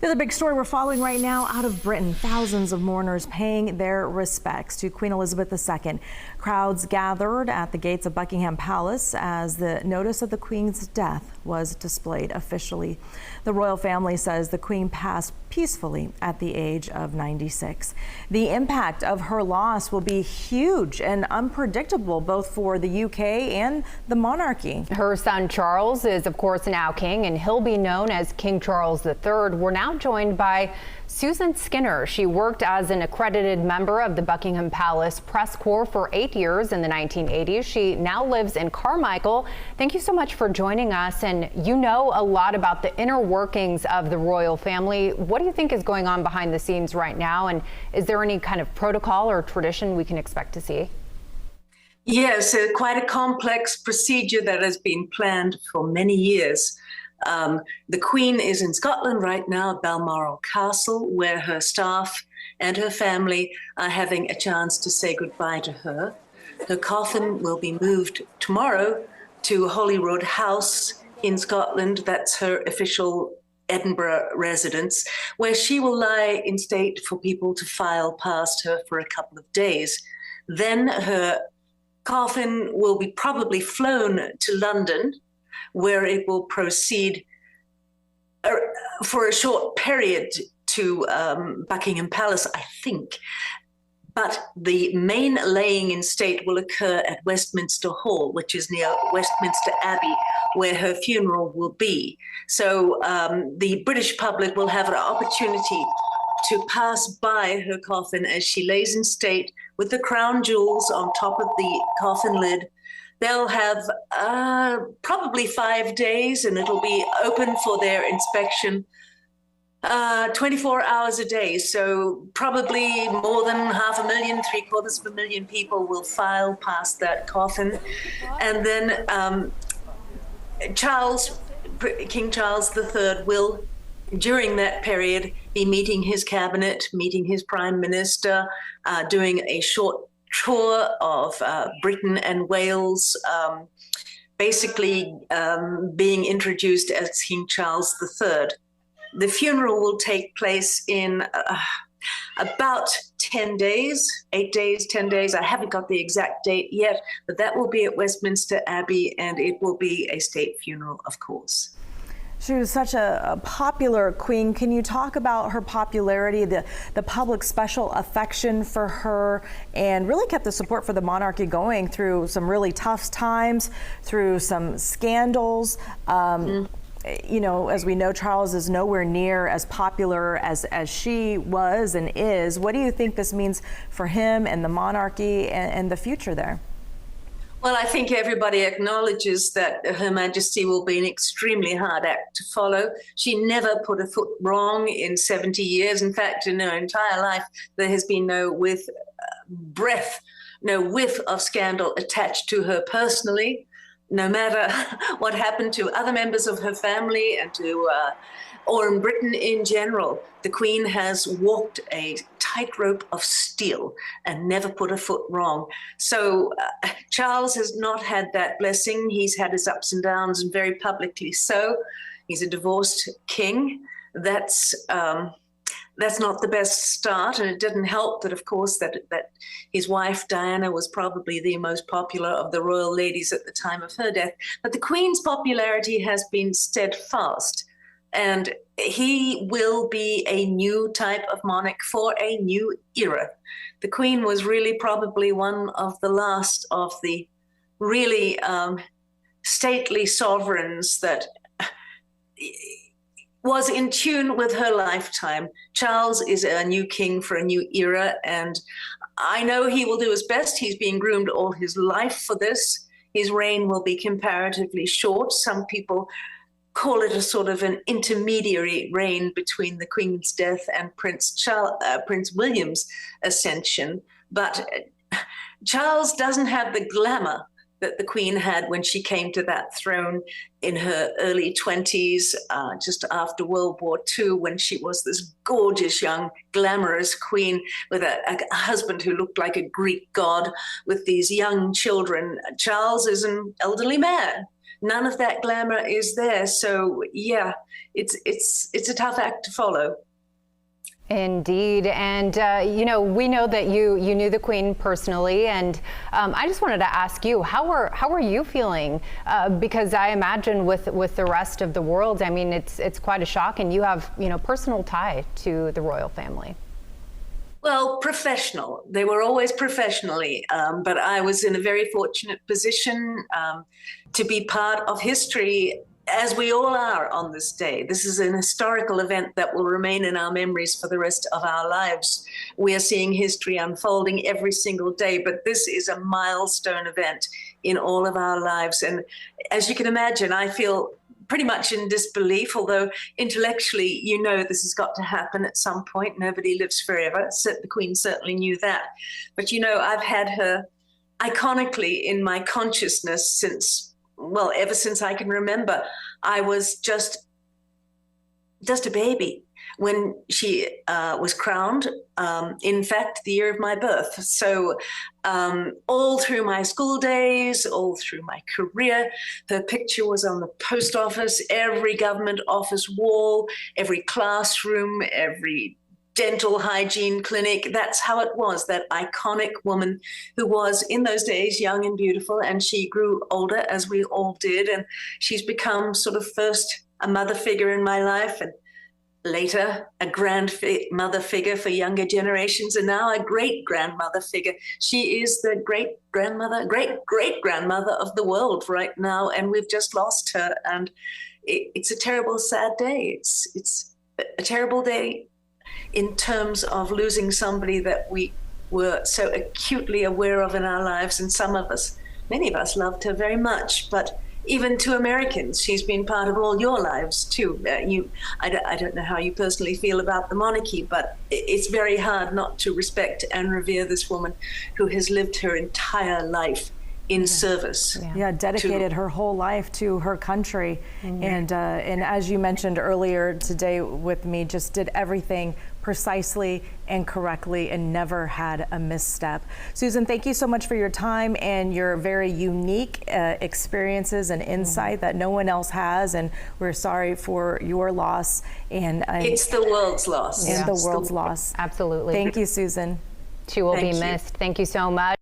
The other big story we're following right now out of Britain, thousands of mourners paying their respects to Queen Elizabeth II. Crowds gathered at the gates of Buckingham Palace as the notice of the Queen's death was displayed officially. The royal family says the Queen passed peacefully at the age of 96. The impact of her loss will be huge and unpredictable both for the UK and the monarchy. Her son Charles is, of course, now king, and he'll be known as King Charles III. We're now joined by Susan Skinner. She worked as an accredited member of the Buckingham Palace Press Corps for 8 years in the 1980s. She now lives in Carmichael. Thank you so much for joining us. And you know a lot about the inner workings of the royal family. What do you think is going on behind the scenes right now? And is there any kind of protocol or tradition we can expect to see? Yes, quite a complex procedure that has been planned for many years. The Queen is in Scotland right now at Balmoral Castle, where her staff and her family are having a chance to say goodbye to her. Her coffin will be moved tomorrow to Holyrood House in Scotland. That's her official Edinburgh residence, where she will lie in state for people to file past her for a couple of days. Then her coffin will be probably flown to London, where it will proceed for a short period to Buckingham Palace, I think. But the main laying in state will occur at Westminster Hall, which is near Westminster Abbey, where her funeral will be. So the British public will have an opportunity to pass by her coffin as she lays in state with the crown jewels on top of the coffin lid. They'll have probably 5 days, and it'll be open for their inspection 24 hours a day. So probably more than 500,000, 750,000 people will file past that coffin. And then King Charles III will, during that period, be meeting his cabinet, meeting his prime minister, doing a short tour of Britain and Wales, basically being introduced as King Charles III. The funeral will take place in about 10 days, 8 days, 10 days. I haven't got the exact date yet, but that will be at Westminster Abbey, and it will be a state funeral, of course. She was such a popular queen. Can you talk about her popularity, the public's special affection for her, and really kept the support for the monarchy going through some really tough times, through some scandals? You know, as we know, Charles is nowhere near as popular as she was and is. What do you think this means for him and the monarchy and the future there? Well, I think everybody acknowledges that Her Majesty will be an extremely hard act to follow. She never put a foot wrong in 70 years. In fact, in her entire life, there has been no whiff of scandal attached to her personally. No matter what happened to other members of her family and or in Britain in general, the Queen has walked a tightrope of steel and never put a foot wrong. So Charles has not had that blessing. He's had his ups and downs, and very publicly so. He's a divorced king. That's not the best start, and it didn't help that, of course, that his wife Diana was probably the most popular of the royal ladies at the time of her death. But the Queen's popularity has been steadfast, and he will be a new type of monarch for a new era. The Queen was really probably one of the last of the really stately sovereigns that was in tune with her lifetime. Charles is a new king for a new era, and I know he will do his best. He's been groomed all his life for this. His reign will be comparatively short. Some people call it a sort of an intermediary reign between the Queen's death and Prince William's ascension. But Charles doesn't have the glamour that the Queen had when she came to that throne in her early 20s, just after World War II, when she was this gorgeous, young, glamorous queen with a husband who looked like a Greek god with these young children. Charles is an elderly man. none of that glamour is there. So yeah, it's a tough act to follow. Indeed. And, we know that you knew the Queen personally. And I just wanted to ask you, how are you feeling? Because I imagine with the rest of the world, I mean, it's quite a shock, and you have, personal tie to the royal family. Well, professional. They were always professionally, but I was in a very fortunate position to be part of history, as we all are on this day. This is an historical event that will remain in our memories for the rest of our lives. We are seeing history unfolding every single day, but this is a milestone event in all of our lives. And as you can imagine, I feel pretty much in disbelief, although intellectually, this has got to happen at some point. Nobody lives forever. So the Queen certainly knew that. But, I've had her iconically in my consciousness ever since I can remember. I was just a baby when she was crowned, in fact, the year of my birth. So all through my school days, all through my career, her picture was on the post office, every government office wall, every classroom, every dental hygiene clinic. That's how it was, that iconic woman who was in those days young and beautiful, and she grew older, as we all did, and she's become sort of first a mother figure in my life, and later a grandmother figure for younger generations, and now a great-grandmother figure. She is the great-great-grandmother of the world right now, and we've just lost her, and it's a terrible, sad day. It's a terrible day in terms of losing somebody that we were so acutely aware of in our lives, and many of us loved her very much. But even to Americans, she's been part of all your lives too. I don't know how you personally feel about the monarchy, but it's very hard not to respect and revere this woman who has lived her entire life in service. Yeah, dedicated her whole life to her country. And as you mentioned earlier today with me, just did everything precisely and correctly and never had a misstep. Susan, thank you so much for your time and your very unique experiences and insight that no one else has. And we're sorry for your loss. And it's the world's loss. And the world's loss. Absolutely. Thank you, Susan. She will be missed. Thank you so much.